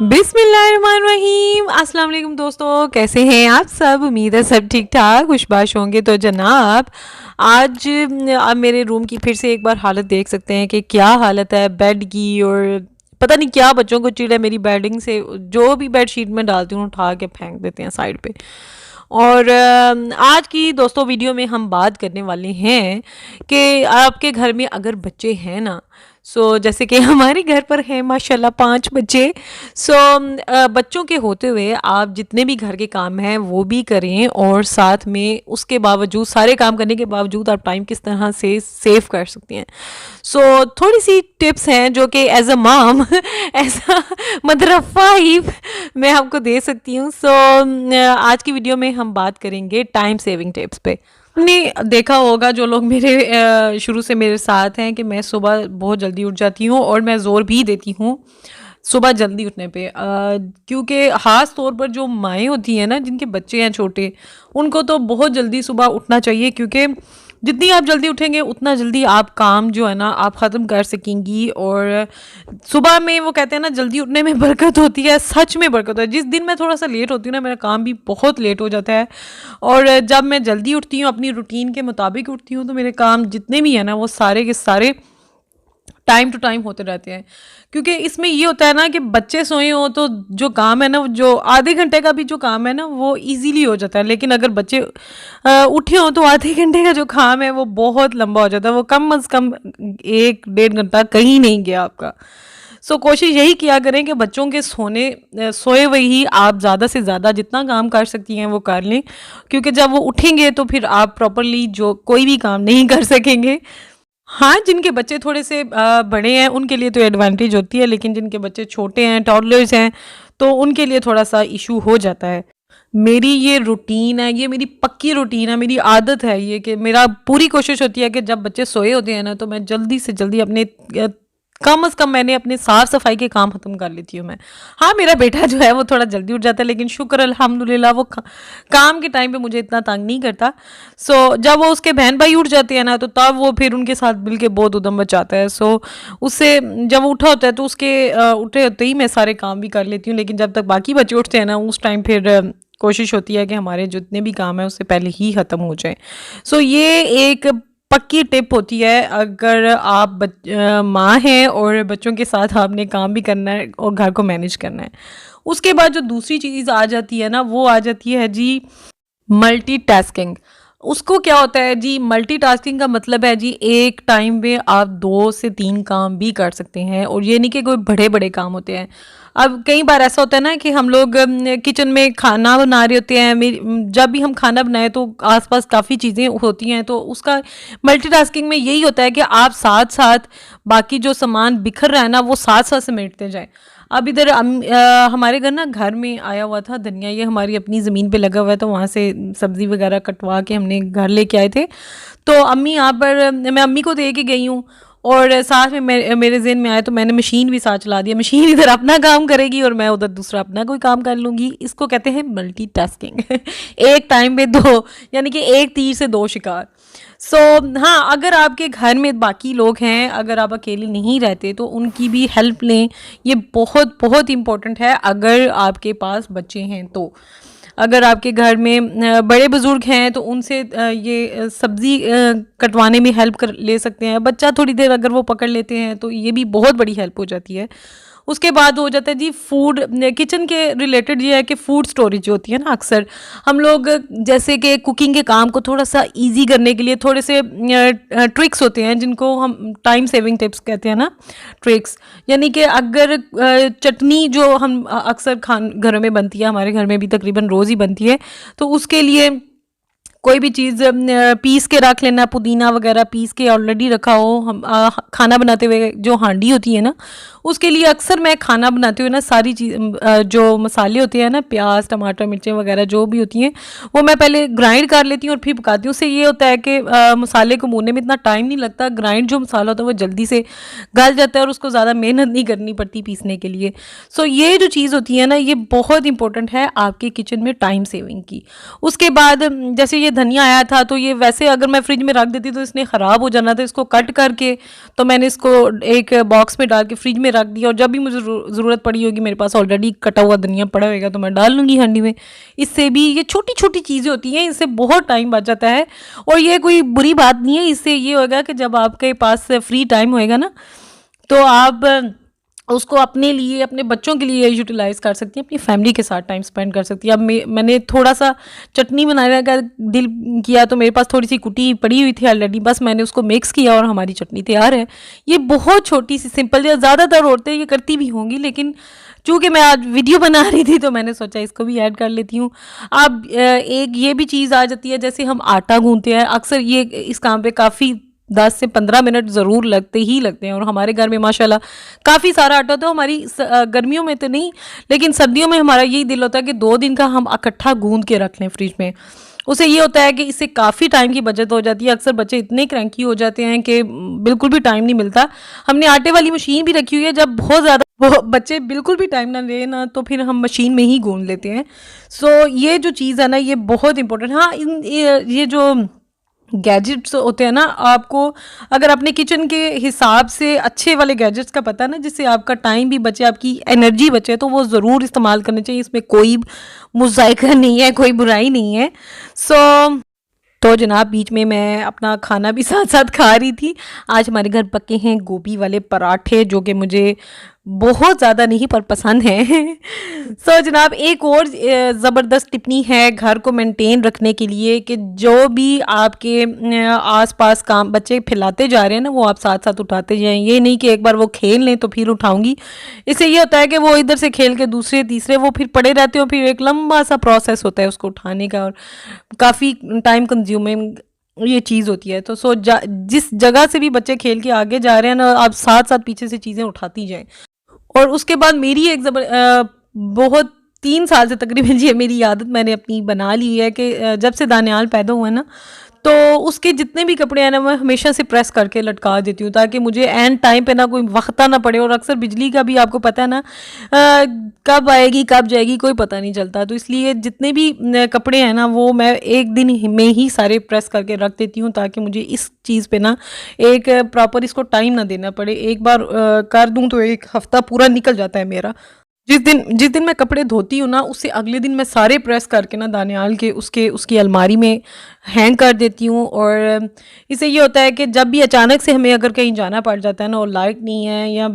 बिस्मिल्लाहिर्रहमानिर्रहीम। अस्सलाम वालेकुम दोस्तों, कैसे हैं आप सब? उम्मीद है सब ठीक ठाक खुशबाश होंगे। तो जनाब आज आप मेरे रूम की फिर से एक बार हालत देख सकते हैं कि क्या हालत है बेड की। और पता नहीं क्या बच्चों को चिढ़ है मेरी बेडिंग से, जो भी बेड शीट में डालती हूँ उठा के फेंक देते हैं साइड पे। और आज की दोस्तों वीडियो में हम बात करने वाले हैं कि आपके घर में अगर बच्चे हैं ना, जैसे कि हमारे घर पर है माशाल्लाह 5 बच्चे। बच्चों के होते हुए आप जितने भी घर के काम हैं वो भी करें, और साथ में उसके बावजूद सारे काम करने के बावजूद आप टाइम किस तरह से सेव कर सकती हैं। थोड़ी सी टिप्स हैं जो कि एज अ माम एज अ मदर ऑफ 5 मैं आपको दे सकती हूँ। आज की वीडियो में हम बात करेंगे टाइम सेविंग टिप्स पे। आपने देखा होगा जो लोग मेरे शुरू से मेरे साथ हैं कि मैं सुबह बहुत जल्दी उठ जाती हूँ, और मैं ज़ोर भी देती हूँ सुबह जल्दी उठने पे, क्योंकि ख़ास तौर पर जो माएँ होती हैं ना जिनके बच्चे हैं छोटे, उनको तो बहुत जल्दी सुबह उठना चाहिए, क्योंकि जितनी आप जल्दी उठेंगे उतना जल्दी आप काम जो है ना आप ख़त्म कर सकेंगी। और सुबह में वो कहते हैं ना जल्दी उठने में बरकत होती है, सच में बरकत है। जिस दिन मैं थोड़ा सा लेट होती हूँ ना, मेरा काम भी बहुत लेट हो जाता है, और जब मैं जल्दी उठती हूँ अपनी रूटीन के मुताबिक उठती हूँ तो मेरे काम जितने भी हैं ना वो सारे के सारे टाइम टू टाइम होते रहते हैं। क्योंकि इसमें ये होता है ना कि बच्चे सोए हो तो जो काम है ना, जो आधे घंटे का भी जो काम है ना वो इजीली हो जाता है, लेकिन अगर बच्चे उठे हो तो आधे घंटे का जो काम है वो बहुत लंबा हो जाता है। वो कम अज़ कम 1-1.5 घंटा कहीं नहीं गया आपका। कोशिश यही किया करें कि बच्चों के सोए हुए ही आप ज़्यादा से ज़्यादा जितना काम कर सकती हैं वो कर लें, क्योंकि जब वो उठेंगे तो फिर आप प्रॉपरली जो कोई भी काम नहीं कर सकेंगे। हाँ, जिनके बच्चे थोड़े से बड़े हैं उनके लिए तो एडवांटेज होती है, लेकिन जिनके बच्चे छोटे हैं, टॉडलर्स हैं, तो उनके लिए थोड़ा सा इशू हो जाता है। मेरी ये रूटीन है, ये मेरी पक्की रूटीन है, मेरी आदत है ये कि मेरा पूरी कोशिश होती है कि जब बच्चे सोए होते हैं ना तो मैं जल्दी से जल्दी अपने कम से कम मैंने अपने साफ़ सफाई के काम ख़त्म कर लेती हूँ मैं। हाँ, मेरा बेटा जो है वो थोड़ा जल्दी उठ जाता है, लेकिन शुक्र अल्हम्दुलिल्लाह वो काम के टाइम पे मुझे इतना तंग नहीं करता। जब वो उसके बहन भाई उठ जाते हैं ना तो तब वो फिर उनके साथ मिल के बहुत उधम मचाता है। उससे जब वो उठा होता है तो उसके उठे होते ही मैं सारे काम भी कर लेती हूँ, लेकिन जब तक बाकी बच्चे उठते हैं ना उस टाइम फिर कोशिश होती है कि हमारे जितने भी काम हैं उससे पहले ही ख़त्म हो जाए। ये एक पक्की टिप होती है अगर आप माँ हैं और बच्चों के साथ आपने काम भी करना है और घर को मैनेज करना है। उसके बाद जो दूसरी चीज़ आ जाती है ना वो आ जाती है जी मल्टीटास्किंग। उसको क्या होता है जी, मल्टीटास्किंग का मतलब है जी एक टाइम में आप 2 से 3 काम भी कर सकते हैं, और ये नहीं कि कोई बड़े बड़े काम होते हैं। अब कई बार ऐसा होता है ना कि हम लोग किचन में खाना बना रहे होते हैं, जब भी हम खाना बनाए तो आसपास काफ़ी चीज़ें होती हैं, तो उसका मल्टीटास्किंग में यही होता है कि आप साथ साथ बाकी जो सामान बिखर रहा है ना वो साथ साथ समेटते जाएं। अब इधर हमारे घर ना घर में आया हुआ था धनिया, ये हमारी अपनी ज़मीन पे लगा हुआ है, तो वहाँ से सब्ज़ी वगैरह कटवा के हमने घर लेके आए थे। तो अम्मी यहाँ पर मैं अम्मी को दे के गई हूँ, और साथ में मेरे ज़हन में आया तो मैंने मशीन भी साथ चला दिया। मशीन इधर अपना काम करेगी और मैं उधर दूसरा अपना कोई काम कर लूँगी। इसको कहते हैं मल्टीटास्किंग एक टाइम में 2, यानी कि एक तीर से 2 शिकार। हाँ, अगर आपके घर में बाकी लोग हैं, अगर आप अकेले नहीं रहते तो उनकी भी हेल्प लें। ये बहुत बहुत इम्पोर्टेंट है अगर आपके पास बच्चे हैं तो। अगर आपके घर में बड़े बुज़ुर्ग हैं तो उनसे ये सब्ज़ी कटवाने में हेल्प कर ले सकते हैं। बच्चा थोड़ी देर अगर वो पकड़ लेते हैं तो ये भी बहुत बड़ी हेल्प हो जाती है। उसके बाद हो जाता है जी फूड, किचन के रिलेटेड ये है कि फूड स्टोरेज जो होती है ना, अक्सर हम लोग जैसे कि कुकिंग के काम को थोड़ा सा इजी करने के लिए थोड़े से ट्रिक्स होते हैं जिनको हम टाइम सेविंग टिप्स कहते हैं ना, ट्रिक्स। यानी कि अगर चटनी जो हम अक्सर घरों में बनती है, हमारे घर में भी तकरीबन रोज़ ही बनती है, तो उसके लिए कोई भी चीज़ पीस के रख लेना, पुदीना वगैरह पीस के ऑलरेडी रखा हो। हम खाना बनाते हुए जो हांडी होती है ना, उसके लिए अक्सर मैं खाना बनाते हुए ना सारी चीज़ जो मसाले होते हैं ना, प्याज टमाटर मिर्चें वगैरह जो भी होती हैं वो मैं पहले ग्राइंड कर लेती हूँ और फिर पकाती हूँ। उससे ये होता है कि मसाले को भूनने में इतना टाइम नहीं लगता। ग्राइंड जो मसाला होता है वो जल्दी से गल जाता है और उसको ज़्यादा मेहनत नहीं करनी पड़ती पीसने के लिए। ये जो चीज़ होती है ना ये बहुत इंपॉर्टेंट है आपके किचन में टाइम सेविंग की। उसके बाद जैसे ये धनिया आया था, तो ये वैसे अगर मैं फ्रिज में रख देती तो इसने ख़राब हो जाना था। इसको कट करके तो मैंने इसको एक बॉक्स में डाल के फ्रिज में रख दिया, और जब भी मुझे ज़रूरत पड़ी होगी, मेरे पास ऑलरेडी कटा हुआ धनिया पड़ा होगा, तो मैं डाल लूँगी हांडी में। इससे भी ये छोटी छोटी चीज़ें होती हैं, इससे बहुत टाइम बच जाता है। और ये कोई बुरी बात नहीं है, इससे ये होगा कि जब आपके पास फ्री टाइम होएगा ना, तो आप उसको अपने लिए, अपने बच्चों के लिए यूटिलाइज़ कर सकती हैं, अपनी फैमिली के साथ टाइम स्पेंड कर सकती हैं। अब मैंने थोड़ा-सा चटनी बनाने का दिल किया, तो मेरे पास थोड़ी-सी कुटी पड़ी हुई थी ऑलरेडी, बस मैंने उसको मिक्स किया और हमारी चटनी तैयार है। ये बहुत छोटी-सी सिंपल, या ज़्यादातर औरतें ये करती भी होंगी, लेकिन चूँकि मैं आज वीडियो बना रही थी तो मैंने सोचा इसको भी ऐड कर लेती हूँ। अब एक ये भी चीज़ आ जाती है, जैसे हम आटा गूँथते हैं, अक्सर ये इस काम पे काफ़ी 10 से 15 मिनट ज़रूर लगते ही लगते हैं, और हमारे घर में माशाल्लाह काफ़ी सारा आटा होता है। हमारी गर्मियों में तो नहीं, लेकिन सर्दियों में हमारा यही दिल होता है कि 2 दिन का हम इकट्ठा गूँध के रख लें फ्रिज में। उससे ये होता है कि इससे काफ़ी टाइम की बचत हो जाती है। अक्सर बच्चे इतने क्रैंकी हो जाते हैं कि बिल्कुल भी टाइम नहीं मिलता। हमने आटे वाली मशीन भी रखी हुई है, जब बहुत ज़्यादा वो बच्चे बिल्कुल भी टाइम ना लें ना, तो फिर हम मशीन में ही गूँध लेते हैं। सो ये जो चीज़ है ना, ये बहुत इंपॉर्टेंट। हाँ, ये जो गैजेट्स होते हैं ना, आपको अगर अपने किचन के हिसाब से अच्छे वाले गैजेट्स का पता है ना, जिससे आपका टाइम भी बचे, आपकी एनर्जी बचे, तो वो ज़रूर इस्तेमाल करने चाहिए। इसमें कोई मुज़ायका नहीं है, कोई बुराई नहीं है। सो तो जनाब, बीच में मैं अपना खाना भी साथ साथ खा रही थी। आज हमारे घर पके हैं गोभी वाले पराठे, जो कि मुझे बहुत ज़्यादा नहीं पर पसंद हैं। सो जनाब, एक और ज़बरदस्त टिप्पणी है घर को मेंटेन रखने के लिए, कि जो भी आपके आसपास काम बच्चे फैलाते जा रहे हैं ना, वो आप साथ साथ उठाते जाएं। ये नहीं कि एक बार वो खेल लें तो फिर उठाऊंगी। इससे ये होता है कि वो इधर से खेल के दूसरे तीसरे वो फिर पड़े रहते हो, फिर एक लंबा सा प्रोसेस होता है उसको उठाने का, और काफ़ी टाइम कंज्यूमिंग ये चीज़ होती है। तो जिस जगह से भी बच्चे खेल के आगे जा रहे हैं ना, आप साथ साथ पीछे से चीज़ें उठाती जाएं। और उसके बाद मेरी एक बहुत 3 साल से तकरीबन ये मेरी आदत मैंने अपनी बना ली है कि जब से दानियाल पैदा हुआ है ना, तो उसके जितने भी कपड़े हैं ना, मैं हमेशा से प्रेस करके लटका देती हूँ, ताकि मुझे एंड टाइम पे ना कोई वक्ता ना पड़े। और अक्सर बिजली का भी आपको पता है ना, कब आएगी कब जाएगी कोई पता नहीं चलता। तो इसलिए जितने भी कपड़े हैं ना, वो मैं एक दिन में ही सारे प्रेस करके रख देती हूँ, ताकि मुझे इस चीज़ पे ना एक प्रॉपर इसको टाइम ना देना पड़े। एक बार कर दूँ तो एक हफ्ता पूरा निकल जाता है मेरा। जिस दिन मैं कपड़े धोती हूँ ना, उससे अगले दिन मैं सारे प्रेस करके ना दानियाल के उसकी अलमारी में हैंग कर देती हूँ। और इससे ये होता है कि जब भी अचानक से हमें अगर कहीं जाना पड़ जाता है ना, और लाइट नहीं है, या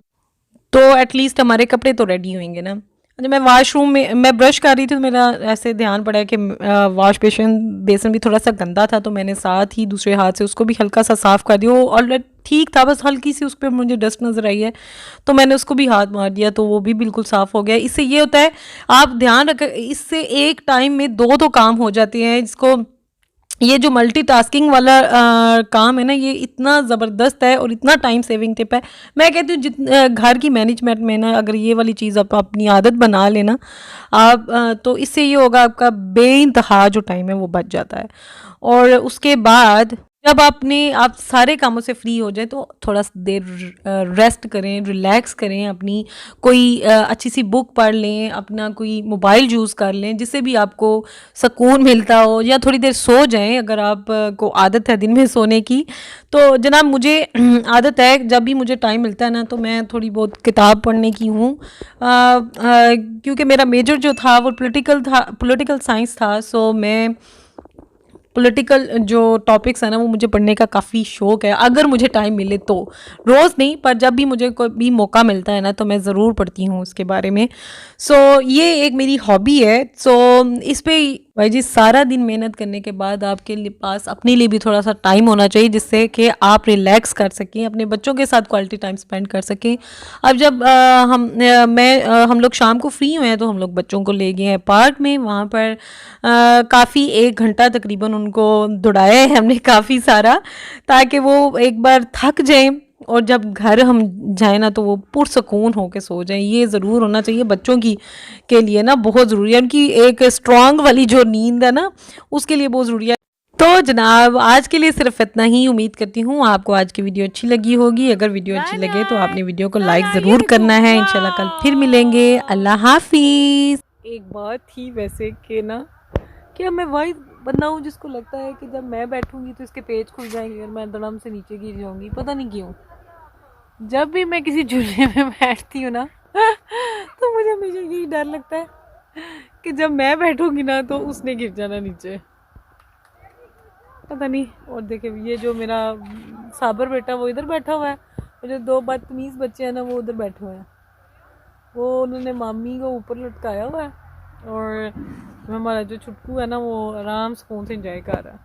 तो एटलीस्ट हमारे कपड़े तो रेडी होंगे ना। जब मैं वॉशरूम में मैं ब्रश कर रही थी, तो मेरा ऐसे ध्यान पड़ा कि वॉश बेसन भी थोड़ा सा गंदा था, तो मैंने साथ ही दूसरे हाथ से उसको भी हल्का सा साफ़ कर दिया। ऑलरेडी ठीक था, बस हल्की सी उस पर मुझे डस्ट नज़र आई है, तो मैंने उसको भी हाथ मार दिया, तो वो भी बिल्कुल साफ़ हो गया। इससे ये होता है, आप ध्यान रखें, इससे एक टाइम में दो काम हो जाते हैं। जिसको ये जो मल्टीटास्किंग वाला काम है ना, ये इतना ज़बरदस्त है और इतना टाइम सेविंग टिप है। मैं कहती हूँ घर की मैनेजमेंट में ना, अगर ये वाली चीज़ आप अपनी आदत बना लेना आप, तो इससे ये होगा, आपका बेइंतहा जो टाइम है वो बच जाता है। और उसके बाद जब आप सारे कामों से फ्री हो जाए, तो थोड़ा देर रेस्ट करें, रिलैक्स करें, अपनी कोई अच्छी सी बुक पढ़ लें, अपना कोई मोबाइल यूज़ कर लें, जिससे भी आपको सुकून मिलता हो, या थोड़ी देर सो जाएं अगर आप को आदत है दिन में सोने की। तो जनाब, मुझे आदत है जब भी मुझे टाइम मिलता है ना, तो मैं थोड़ी बहुत किताब पढ़ने की हूँ, क्योंकि मेरा मेजर जो था वो पॉलिटिकल साइंस था। सो मैं पॉलिटिकल जो टॉपिक्स है ना, वो मुझे पढ़ने का काफ़ी शौक़ है। अगर मुझे टाइम मिले तो, रोज़ नहीं, पर जब भी मुझे कोई भी मौका मिलता है ना, तो मैं ज़रूर पढ़ती हूँ उसके बारे में। सो ये एक मेरी हॉबी है। सो इस पे भाई जी, सारा दिन मेहनत करने के बाद आपके पास अपने लिए भी थोड़ा सा टाइम होना चाहिए, जिससे कि आप रिलैक्स कर सकें, अपने बच्चों के साथ क्वालिटी टाइम स्पेंड कर सकें। अब जब हम लोग शाम को फ्री हुए हैं, तो हम लोग बच्चों को ले गए हैं पार्क में। वहाँ पर काफ़ी 1 घंटा तकरीबन उनको दौड़ाया है हमने काफ़ी सारा, ताकि वो एक बार थक जाएं, और जब घर हम जाए ना, तो वो पुरसकून होके सो जाएं। ये ज़रूर होना चाहिए बच्चों के लिए ना, बहुत ज़रूरी है। उनकी एक स्ट्रॉन्ग वाली जो नींद है ना, उसके लिए बहुत ज़रूरी है। तो जनाब, आज के लिए सिर्फ इतना ही। उम्मीद करती हूँ आपको आज की वीडियो अच्छी लगी होगी। अगर वीडियो अच्छी लगे तो आपने वीडियो को लाइक ज़रूर करना है। इंशाल्लाह कल फिर मिलेंगे। अल्लाह हाफिज़। एक बात थी वैसे कि ना, कि मैं वाइज बंदा हूँ जिसको लगता है कि जब मैं बैठूंगी तो इसके पेज खुल जाएंगे और मैं धड़म से नीचे गिर जाऊंगी, पता नहीं क्यों। जब भी मैं किसी झूले में बैठती हूँ ना तो मुझे हमेशा यही डर लगता है कि जब मैं बैठूंगी ना तो उसने गिर जाना नीचे, पता नहीं। और देखे ये जो मेरा साबर बेटा वो इधर बैठा हुआ है, और जो दो बदतमीज बच्चे हैं ना वो उधर बैठे हुए हैं। वो उन्होंने मामी को ऊपर लटकाया हुआ है और हमारा जो छुटकू है ना वो आराम सुकून से एंजॉय कर रहा है।